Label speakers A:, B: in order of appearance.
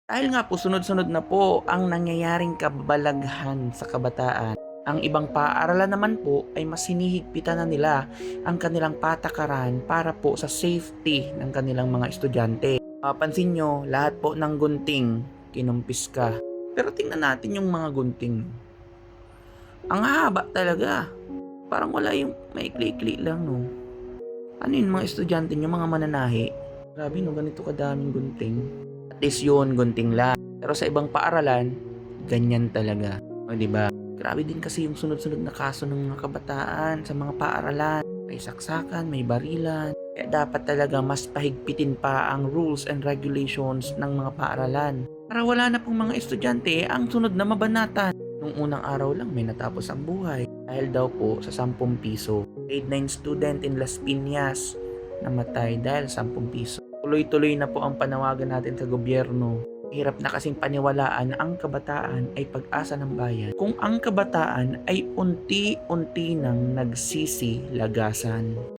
A: Dahil nga po sunod-sunod na po ang nangyayaring kababalaghan sa kabataan, ang ibang paaralan naman po ay mas hinihigpitan na nila ang kanilang patakaran para po sa safety ng kanilang mga estudyante. Mapapansin nyo, lahat po ng gunting kinumpis ka. Pero tingnan natin yung mga gunting. Ang haba talaga. Parang wala yung maikli-ikli lang, no? Ano yun, mga estudyante nyo, mga mananahi? Grabe, no, ganito kadaming gunting. At least yun, gunting lang. Pero sa ibang paaralan, ganyan talaga. O, diba? Grabe din kasi yung sunod-sunod na kaso ng mga kabataan sa mga paaralan. May saksakan, may barilan. Kaya dapat talaga mas pahigpitin pa ang rules and regulations ng mga paaralan. Para wala na pong mga estudyante ang sunod na mabanatan. Nung unang araw lang may natapos ang buhay. Dahil daw po sa 10 piso. Grade 9 student in Las Piñas namatay dahil 10 piso. Tuloy-tuloy na po ang panawagan natin sa gobyerno. Hirap na kasing paniwalaan na ang kabataan ay pag-asa ng bayan kung ang kabataan ay unti-unti nang nagsisilagasan.